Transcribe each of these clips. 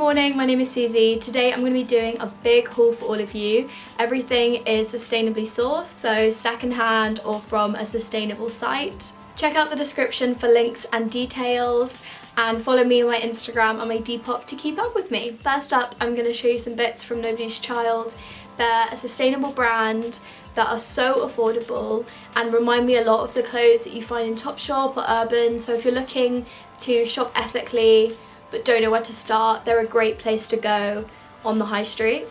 morning, my name is Susie. Today I'm going to be doing a big haul for all of you. Everything is sustainably sourced, so secondhand or from a sustainable site. Check out the description for links and details, and follow me on my Instagram and my Depop to keep up with me. First up, I'm going to show you some bits from Nobody's Child. They're a sustainable brand that are so affordable and remind me a lot of the clothes that you find in Topshop or Urban. So if you're looking to shop ethically but don't know where to start, they're a great place to go on the high street.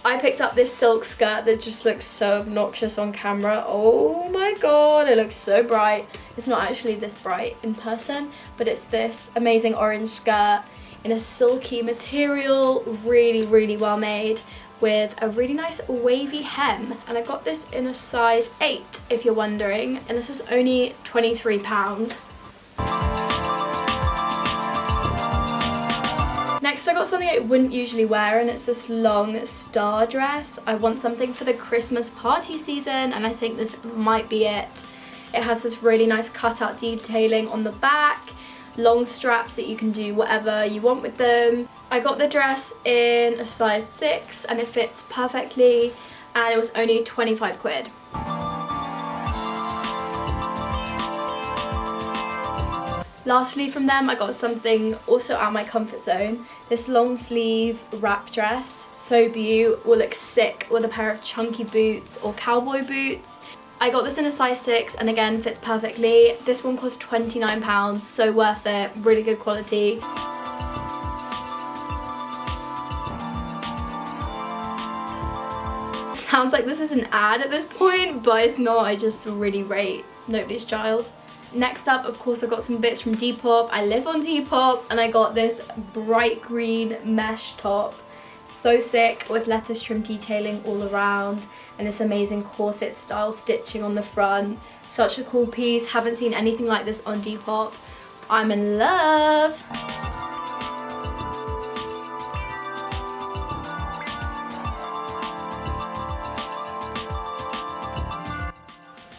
I picked up this silk skirt that just looks so obnoxious on camera. Oh my god, it looks so bright. It's not actually this bright in person, but it's this amazing orange skirt in a silky material, really well made, with a really nice wavy hem. And I got this in a size 8 if you're wondering, and this was only £23. Next I got something I wouldn't usually wear, and it's this long star dress. I want something for the Christmas party season, and I think this might be it. It has this really nice cutout detailing on the back, long straps that you can do whatever you want with them. I got the dress in a size 6 and it fits perfectly, and it was only 25 quid. Lastly from them, I got something also out of my comfort zone. This long sleeve wrap dress, so beaut, will look sick with a pair of chunky boots or cowboy boots. I got this in a size 6 and again fits perfectly. This one cost £29, so worth it, really good quality. Sounds like this is an ad at this point, but it's not. I just really rate Nobody's Child. Next up, of course, I got some bits from Depop. I live on Depop, and I got this bright green mesh top. So sick, with lettuce trim detailing all around and this amazing corset style stitching on the front. Such a cool piece. Haven't seen anything like this on Depop. I'm in love.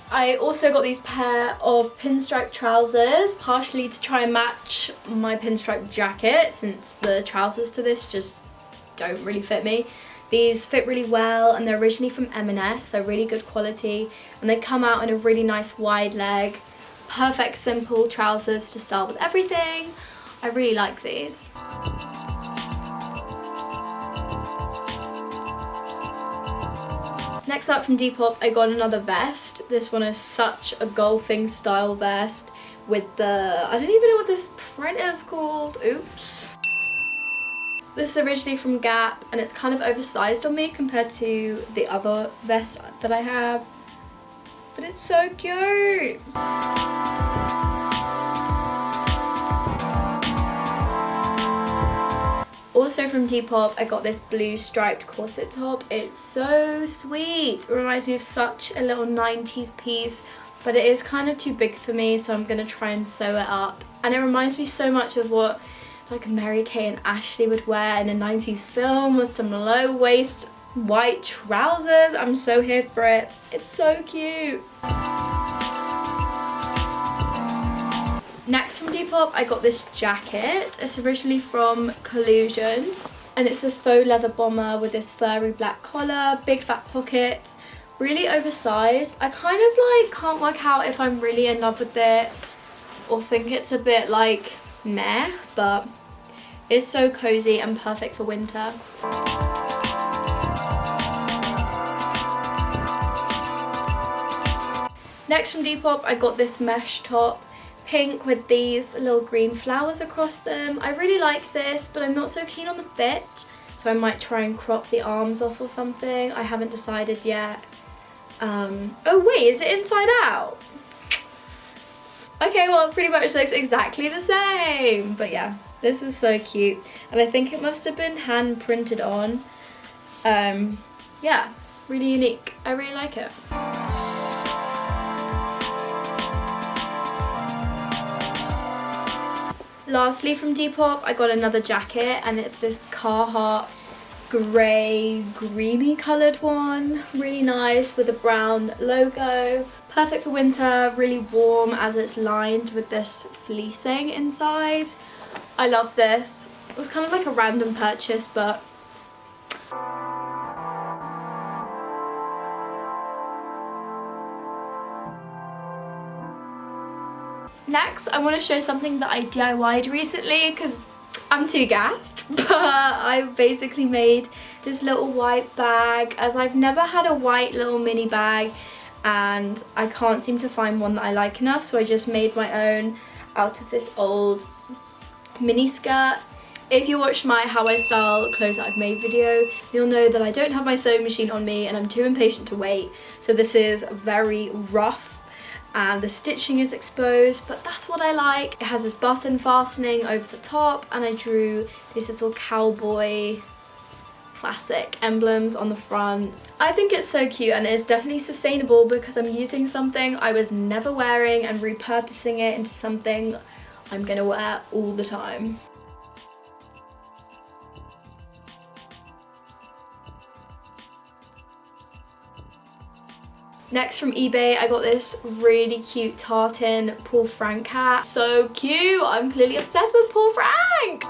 I also got these pair of pinstripe trousers, partially to try and match my pinstripe jacket, since the trousers to this just don't really fit me. These fit really well, and they're originally from M&S, so really good quality, and they come out in a really nice wide leg. Perfect simple trousers to style with everything. I really like these. Next up from Depop, I got another vest. This one is such a golfing style vest with the, I don't even know what this print is called. Oops. This is originally from Gap, and it's kind of oversized on me compared to the other vest that I have, but it's so cute. Also from Depop, I got this blue striped corset top. It's so sweet. It reminds me of such a little 90s piece, but it is kind of too big for me, so I'm going to try and sew it up. And it reminds me so much of what like Mary-Kate and Ashley would wear in a 90s film, with some low-waist white trousers. I'm so here for it. It's so cute. Next from Depop, I got this jacket. It's originally from Collusion, and it's this faux leather bomber with this furry black collar, big fat pockets, really oversized. I kind of like can't work out if I'm really in love with it or think it's a bit like meh, but it's so cozy and perfect for winter. Next from Depop, I got this mesh top, pink with these little green flowers across them. I really like this, but I'm not so keen on the fit, so I might try and crop the arms off or something. I haven't decided yet. Oh wait, is it inside out? Okay, well it pretty much looks exactly the same, but yeah, this is so cute, and I think it must have been hand printed on. Yeah, really unique. I really like it. Lastly from Depop, I got another jacket, and it's this Carhartt grey, greeny coloured one. Really nice with a brown logo. Perfect for winter, really warm as it's lined with this fleecing inside. I love this. It was kind of like a random purchase, but next I want to show something that I DIY'd recently because I'm too gassed, but I basically made this little white bag, as I've never had a white little mini bag and I can't seem to find one that I like enough, so I just made my own out of this old mini skirt. If you watched my how I style clothes that I've made video, you'll know that I don't have my sewing machine on me and I'm too impatient to wait, so this is very rough and the stitching is exposed, but that's what I like. It has this button fastening over the top and I drew these little cowboy classic emblems on the front. I think it's so cute and it's definitely sustainable because I'm using something I was never wearing and repurposing it into something I'm gonna wear all the time. Next from eBay, I got this really cute tartan Paul Frank hat. So cute! I'm clearly obsessed with Paul Frank!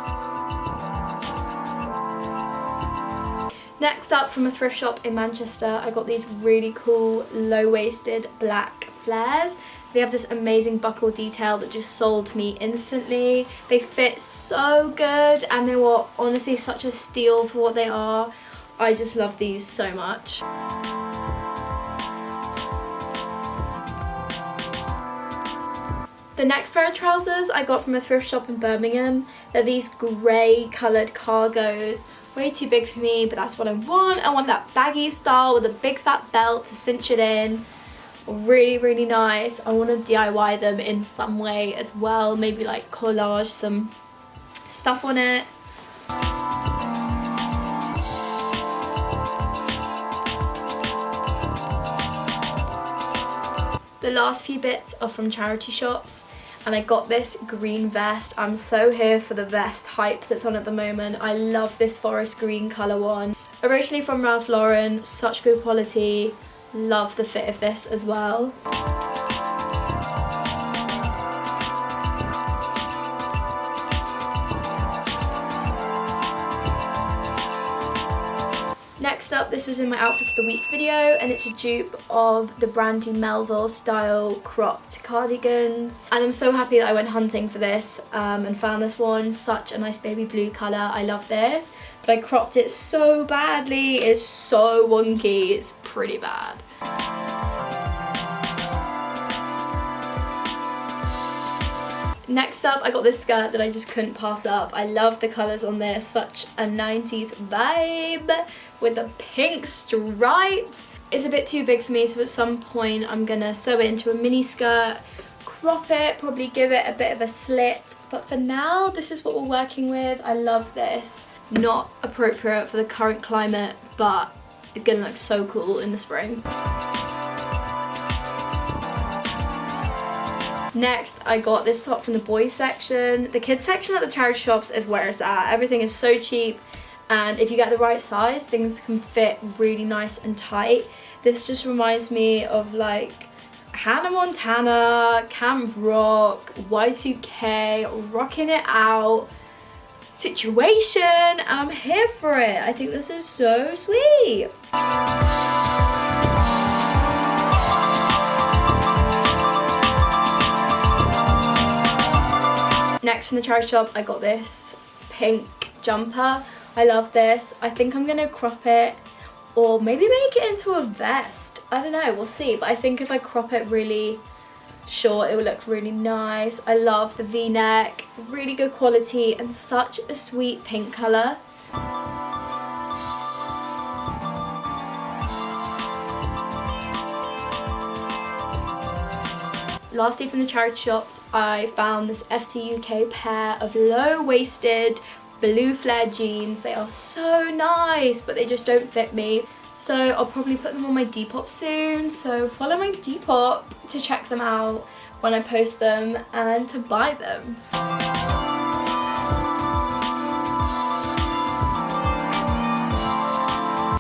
Next up, from a thrift shop in Manchester, I got these really cool low-waisted black flares. They have this amazing buckle detail that just sold me instantly. They fit so good and they were honestly such a steal for what they are. I just love these so much. The next pair of trousers I got from a thrift shop in Birmingham. They're these grey coloured cargos. Way too big for me, but that's what I want. I want that baggy style with a big fat belt to cinch it in. Really, really nice. I want to DIY them in some way as well. Maybe like collage some stuff on it. The last few bits are from charity shops and I got this green vest. I'm so here for the vest hype that's on at the moment. I love this forest green colour one. Originally from Ralph Lauren, such good quality. Love the fit of this as well. Next up, this was in my outfits of the week video and it's a dupe of the Brandy Melville style cropped cardigans, and I'm so happy that I went hunting for this and found this one. Such a nice baby blue colour. I love this, but I cropped it so badly. It's so wonky. It's pretty bad. Next up, I got this skirt that I just couldn't pass up. I love the colours on this, such a 90s vibe with the pink stripes. It's a bit too big for me, so at some point I'm gonna sew it into a mini skirt, crop it, probably give it a bit of a slit, but for now this is what we're working with. I love this. Not appropriate for the current climate, but it's gonna look so cool in the spring. Next, I got this top from the boys section. The kids section at the charity shops is where it's at. Everything is so cheap, and if you get the right size, things can fit really nice and tight. This just reminds me of like Hannah Montana, Camp Rock, Y2K, rocking it out situation, and I'm here for it. I think this is so sweet. Next, from the charity shop, I got this pink jumper. I love this. I think I'm gonna crop it or maybe make it into a vest. I don't know, we'll see. But I think if I crop it really short, it will look really nice. I love the V-neck, really good quality and such a sweet pink colour. Lastly, from the charity shops, I found this FC UK pair of low-waisted blue flared jeans. They are so nice, but they just don't fit me. So I'll probably put them on my Depop soon. So follow my Depop to check them out when I post them and to buy them.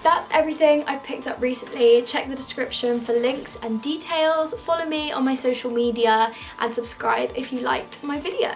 That's everything I've picked up recently. Check the description for links and details. Follow me on my social media and subscribe if you liked my video.